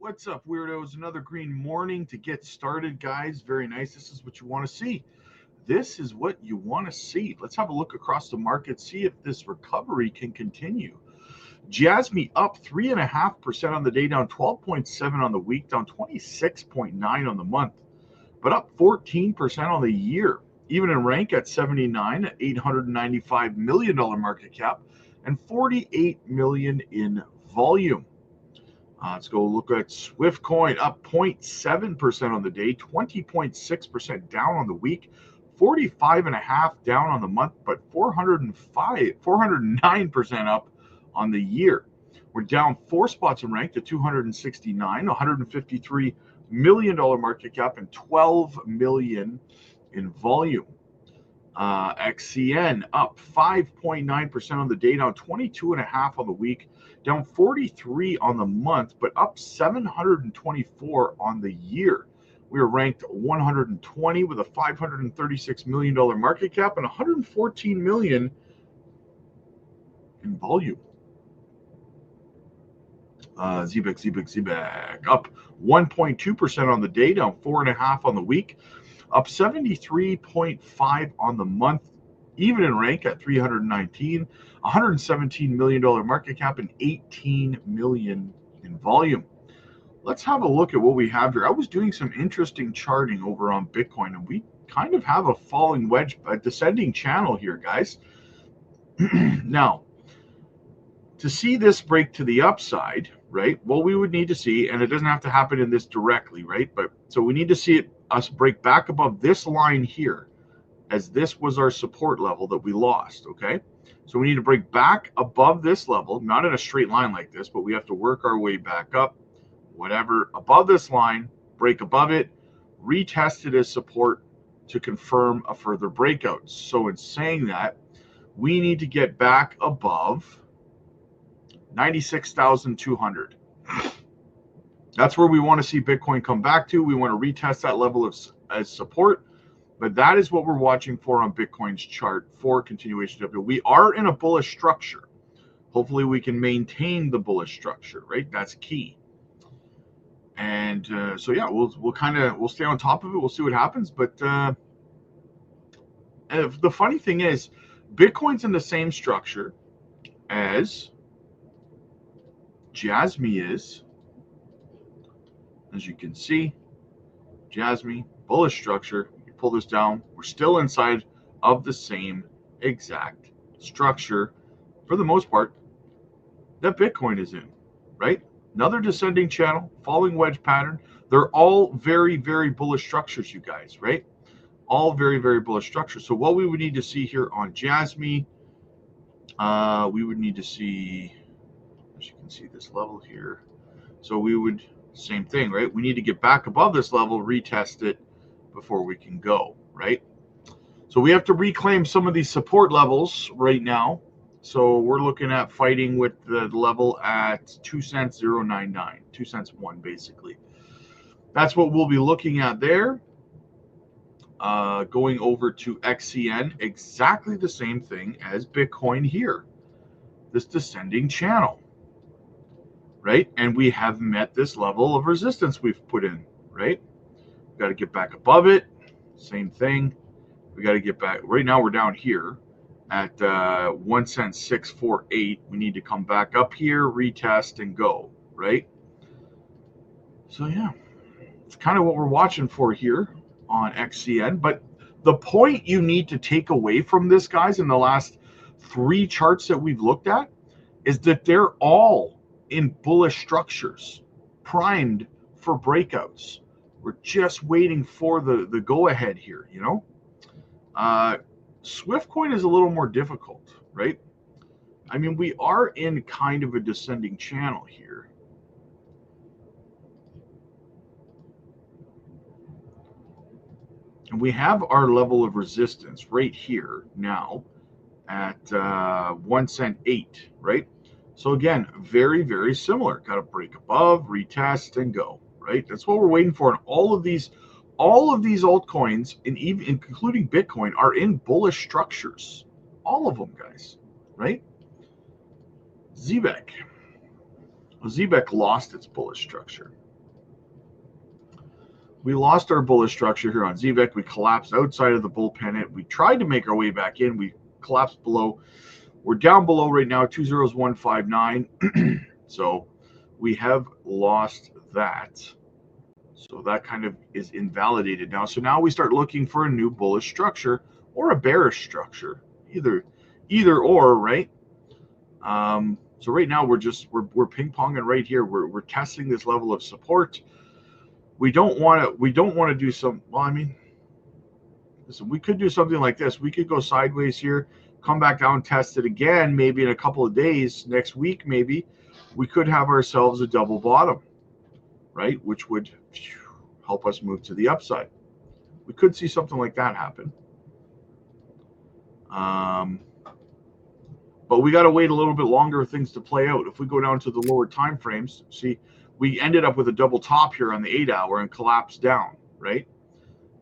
What's up, weirdos? Another green morning to get started, guys. Very nice. This is what you want to see. This is what you want to see. Let's have a look across the market, see if this recovery can continue. JASMY up 3.5% on the day, down 12.7 on the week, down 26.9 on the month, but up 14% on the year. Even in rank at 79 at $895 million market cap and 48 million in volume. Let's go look at Swift Coin, up 0.7% on the day, 20.6% down on the week, 45.5 down on the month, but 409% up on the year. We're down 4 spots in rank to 269, $153 million market cap and 12 million in volume. XCN up 5.9% on the day, down 22.5 on the week, down 43 on the month, but up 724 on the year. We are ranked 120 with a $536 million market cap and 114 million in volume. Zebec up 1.2% on the day, down 4.5 on the week, up 73.5 on the month, even in rank at 319, $117 million market cap and 18 million in volume. Let's have a look at what we have here. I was doing some interesting charting over on Bitcoin, and we kind of have a falling wedge, a descending channel here, guys. Now, to see this break to the upside, right, well, we would need to see, and it doesn't have to happen in this directly, right, but so we need to see us break back above this line here, as this was our support level that we lost, okay? So we need to break back above this level, not in a straight line like this, but we have to work our way back up, whatever, above this line, break above it, retest it as support to confirm a further breakout. So in saying that, we need to get back above 96,200. That's where we want to see Bitcoin come back to. We want to retest that level as support, but that is what we're watching for on Bitcoin's chart for continuation of it. We are in a bullish structure. Hopefully we can maintain the bullish structure, right? That's key. And so yeah, we'll stay on top of it. We'll see what happens. But the funny thing is, Bitcoin's in the same structure as JASMY is. As you can see, JASMY, bullish structure. You pull this down, we're still inside of the same exact structure for the most part that Bitcoin is in, right? Another descending channel, falling wedge pattern. They're all very, very bullish structures, you guys, right? All very, very bullish structures. So what we would need to see here on JASMY, we would need to see, as you can see, this level here. So we would, same thing, right? We need to get back above this level, retest it before we can go, right? So we have to reclaim some of these support levels right now. So we're looking at fighting with the level at 2 cents 0.99, 2 cents 1 basically. That's what we'll be looking at there. Going over to XCN, exactly the same thing as Bitcoin here. This descending channel, right? And we have met this level of resistance we've put in, right? We've got to get back above it. Same thing. We got to get back. Right now we're down here at 1 cent 648. We need to come back up here, retest, and go, right? So yeah, it's kind of what we're watching for here on XCN. But the point you need to take away from this, guys, in the last 3 charts that we've looked at, is that they're all in bullish structures, primed for breakouts. We're just waiting for the go ahead here, you know. Swift Coin is a little more difficult, right? I mean, we are in kind of a descending channel here. And we have our level of resistance right here now at 1 cent 8, right? So again, very, very similar. Got to break above, retest, and go, right? That's what we're waiting for. And all of these altcoins, and even including Bitcoin, are in bullish structures. All of them, guys, right? Zebec. Well, Zebec lost its bullish structure, We lost our bullish structure here on Zebec. We collapsed outside of the bull pennant. We tried to make our way back in. We collapsed below. We're down below right now, 20159. So we have lost that. So that kind of is invalidated now. So now we start looking for a new bullish structure or a bearish structure, either or, right? So right now we're ping ponging right here. We're testing this level of support. We don't want to do some. Well, I mean, listen, we could do something like this. We could go sideways here, come back down, test it again, maybe in a couple of days, next week, maybe we could have ourselves a double bottom, right? Which would help us move to the upside. We could see something like that happen. But we got to wait a little bit longer for things to play out. If we go down to the lower time frames, see, we ended up with a double top here on the 8-hour and collapsed down, right?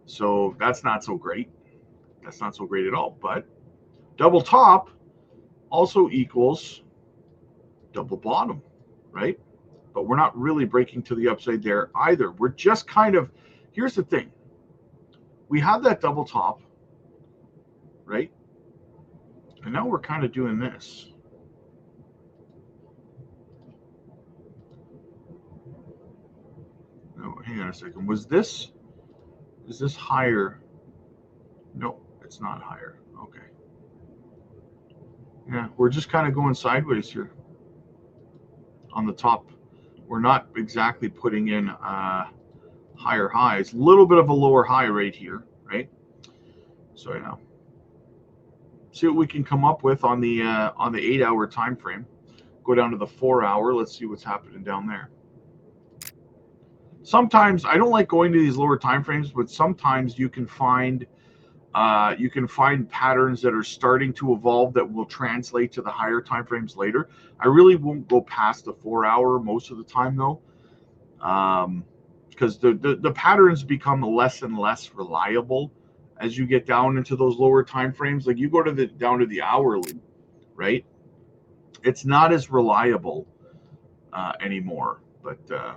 So that's not so great. That's not so great at all. But double top also equals double bottom, right? But we're not really breaking to the upside there either. We're just kind of, here's the thing. We have that double top, right? And now we're kind of doing this. No, hang on a second. Is this higher? No, it's not higher. Okay. Yeah, we're just kind of going sideways here on the top. We're not exactly putting in higher highs. A little bit of a lower high right here, right? So yeah. See what we can come up with on the 8-hour time frame. Go down to the 4-hour. Let's see what's happening down there. Sometimes I don't like going to these lower time frames, but sometimes you can find patterns that are starting to evolve that will translate to the higher time frames later. I really won't go past the 4-hour most of the time though, because the patterns become less and less reliable as you get down into those lower time frames. Like you go to down to the hourly, right? It's not as reliable anymore. But yeah.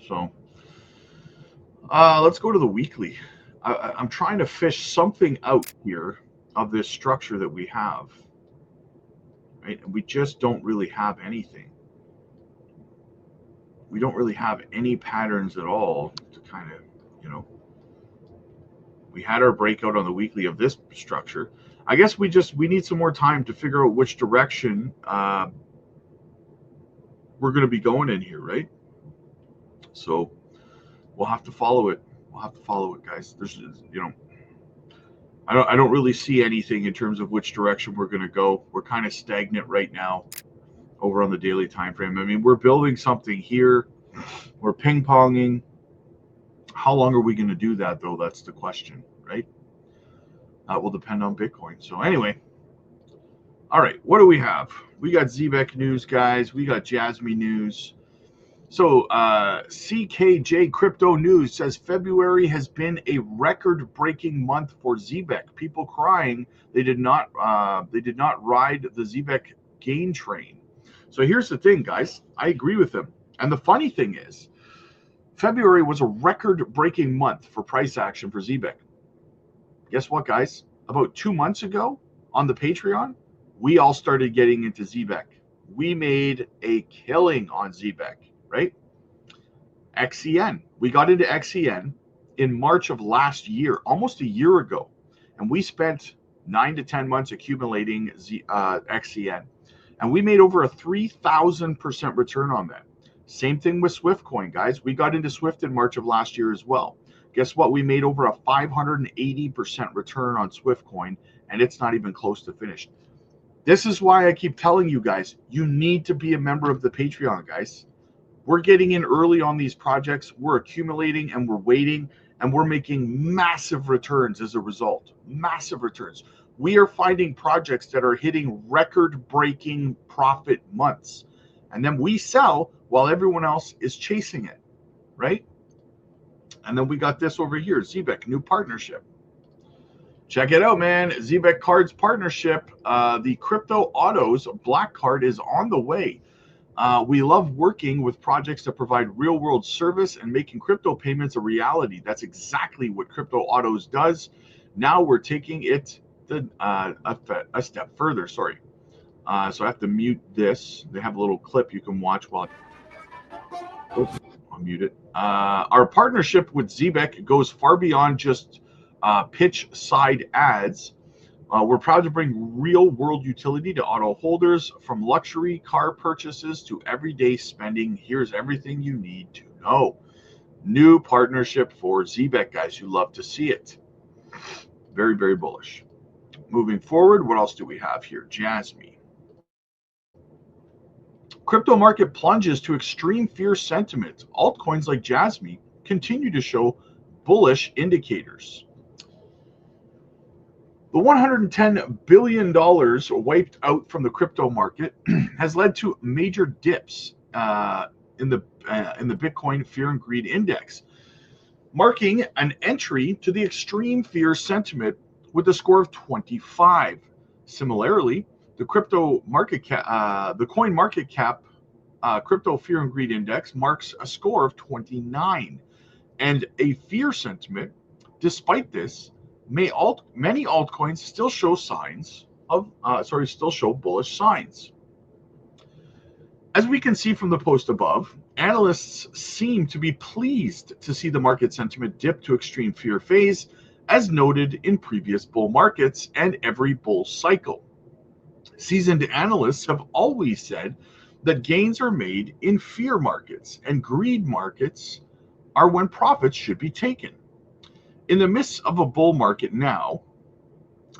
So let's go to the weekly. I'm trying to fish something out here of this structure that we have, right? And we just don't really have anything. We don't really have any patterns at all to kind of, we had our breakout on the weekly of this structure. I guess we need some more time to figure out which direction we're going to be going in here, right? So we'll have to follow it. We'll have to follow it, guys. There's, I don't really see anything in terms of which direction we're going to go. We're kind of stagnant right now over on the daily time frame. I mean, we're building something here. We're ping-ponging. How long are we going to do that, though? That's the question, right? That will depend on Bitcoin. So anyway, all right, what do we have? We got Zebec news, guys. We got JASMY news. So CKJ Crypto News says February has been a record-breaking month for Zebec. People crying they did not ride the Zebec gain train. So here's the thing, guys. I agree with him. And the funny thing is, February was a record-breaking month for price action for Zebec. Guess what, guys? About 2 months ago on the Patreon, we all started getting into Zebec. We made a killing on Zebec, right? XCN. We got into XCN in March of last year, almost a year ago. And we spent 9 to 10 months accumulating XCN. And we made over a 3,000% return on that. Same thing with Swiftcoin, guys. We got into Swift in March of last year as well. Guess what? We made over a 580% return on Swiftcoin, and it's not even close to finished. This is why I keep telling you guys, you need to be a member of the Patreon, guys. We're getting in early on these projects. We're accumulating and we're waiting, and we're making massive returns as a result. Massive returns. We are finding projects that are hitting record-breaking profit months. And then we sell while everyone else is chasing it, right? And then we got this over here, Zebec, new partnership. Check it out, man. Zebec Cards partnership. The Crypto Autos Black Card is on the way. We love working with projects that provide real world service and making crypto payments a reality. That's exactly what Crypto Autos does. Now we're taking it a step further. Sorry. So I have to mute this. They have a little clip you can watch while I'll mute it. Our partnership with Zebec goes far beyond just pitch side ads. We're proud to bring real world utility to auto holders, from luxury car purchases to everyday spending. Here's everything you need to know. New partnership for Zbec, guys. You love to see it. Very, very bullish. Moving forward, what else do we have here? JASMY. Crypto market plunges to extreme fear sentiment. Altcoins like JASMY continue to show bullish indicators. The $110 billion wiped out from the crypto market has led to major dips in the Bitcoin Fear and Greed Index, marking an entry to the extreme fear sentiment with a score of 25. Similarly, the crypto market cap, the coin market cap crypto fear and greed index marks a score of 29, and a fear sentiment. Despite this, many altcoins still show signs of still show bullish signs. As we can see from the post above, analysts seem to be pleased to see the market sentiment dip to extreme fear phase, as noted in previous bull markets and every bull cycle. Seasoned analysts have always said that gains are made in fear markets, and greed markets are when profits should be taken. In the midst of a bull market now,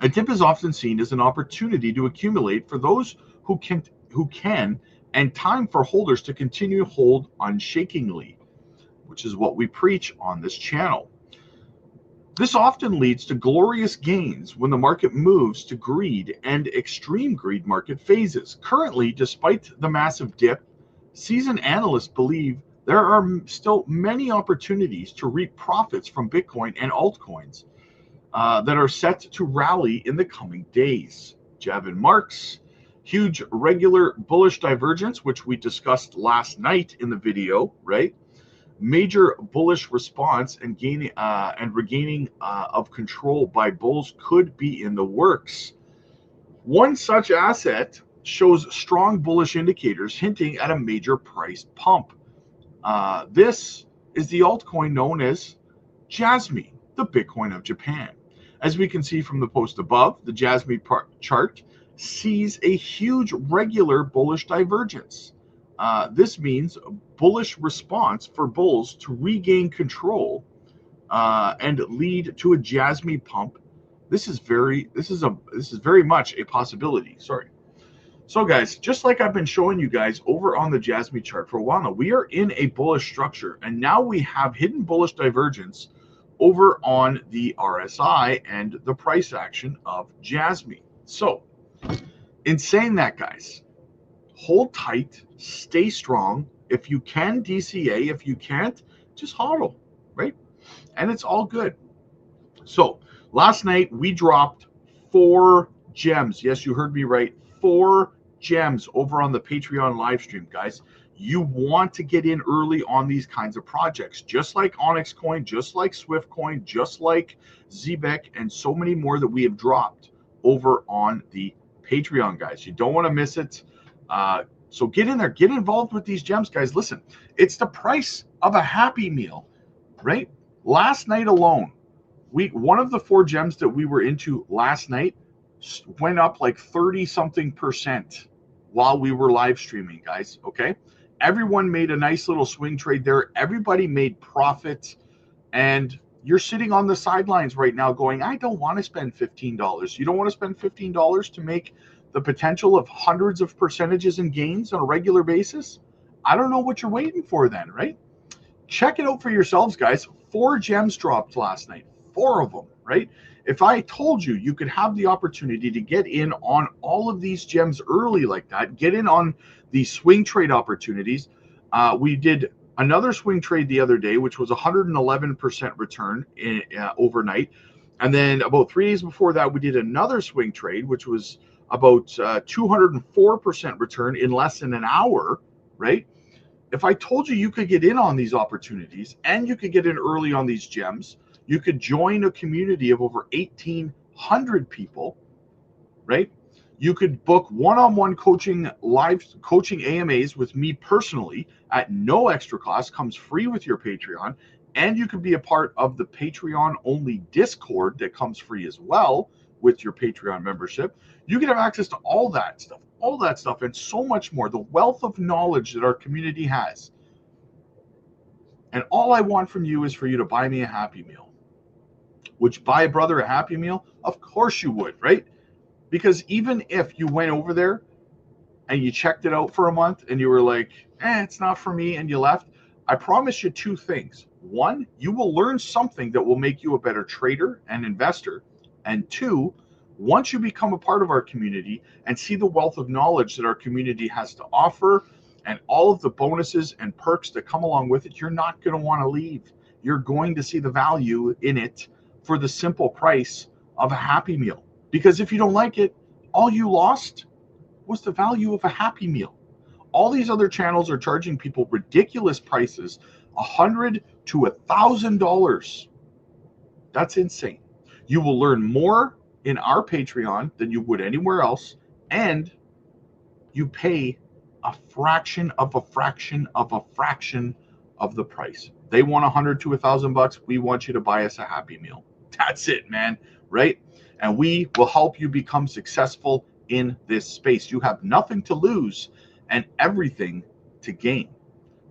a dip is often seen as an opportunity to accumulate for those who can, and time for holders to continue to hold unshakingly, which is what we preach on this channel. This often leads to glorious gains when the market moves to greed and extreme greed market phases. Currently, despite the massive dip, seasoned analysts believe there are still many opportunities to reap profits from Bitcoin and altcoins that are set to rally in the coming days. Javin Marks, huge regular bullish divergence, which we discussed last night in the video, right? Major bullish response and regaining of control by bulls could be in the works. One such asset shows strong bullish indicators hinting at a major price pump. This is the altcoin known as JASMY, the Bitcoin of Japan. As we can see from the post above, the JASMY chart sees a huge regular bullish divergence. This means bullish response for bulls to regain control and lead to a JASMY pump. This is very much a possibility. Sorry. So guys, just like I've been showing you guys over on the JASMY chart for a while now, we are in a bullish structure, and now we have hidden bullish divergence over on the RSI and the price action of JASMY. So in saying that, guys, hold tight, stay strong. If you can, DCA. If you can't, just hodl, right? And it's all good. So last night we dropped 4 gems. Yes, you heard me right. 4 gems over on the Patreon live stream, guys. You want to get in early on these kinds of projects, just like Onyx Coin, just like Swift Coin, just like Zebec, and so many more that we have dropped over on the Patreon, guys. You don't want to miss it. So get in there, get involved with these gems, guys. Listen, it's the price of a Happy Meal, right? Last night alone, one of the 4 gems that we were into last night went up like 30-something% while we were live streaming, guys. Okay, everyone made a nice little swing trade there. Everybody made profit, and you're sitting on the sidelines right now going, I don't want to spend $15. You don't want to spend $15 to make the potential of hundreds of percentages in gains on a regular basis? I don't know what you're waiting for then, right? Check it out for yourselves, guys. 4 gems dropped last night, 4 of them, right? If I told you you could have the opportunity to get in on all of these gems early like that, get in on the swing trade opportunities. We did another swing trade the other day, which was 111% return overnight. And then about 3 days before that, we did another swing trade, which was about 204% return in less than an hour, right? If I told you you could get in on these opportunities and you could get in early on these gems, you could join a community of over 1,800 people, right? You could book one-on-one coaching, live coaching AMAs with me personally at no extra cost, comes free with your Patreon, and you could be a part of the Patreon only Discord that comes free as well with your Patreon membership. You can have access to all that stuff, and so much more. The wealth of knowledge that our community has. And all I want from you is for you to buy me a Happy Meal. Would you buy a brother a Happy Meal? Of course you would, right? Because even if you went over there and you checked it out for a month and you were like, it's not for me, and you left, I promise you two things. One, you will learn something that will make you a better trader and investor. And two, once you become a part of our community and see the wealth of knowledge that our community has to offer and all of the bonuses and perks that come along with it, you're not going to want to leave. You're going to see the value in it for the simple price of a Happy Meal. Because if you don't like it, all you lost was the value of a Happy Meal. All these other channels are charging people ridiculous prices, $100 to $1,000. That's insane. You will learn more in our Patreon than you would anywhere else, and you pay a fraction of a fraction of a fraction of the price. They want $100 to $1,000. We want you to buy us a Happy Meal. That's it, man. Right? And we will help you become successful in this space. You have nothing to lose and everything to gain.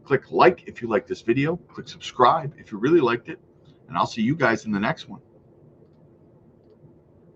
Click like if you like this video. Click subscribe if you really liked it. And I'll see you guys in the next one.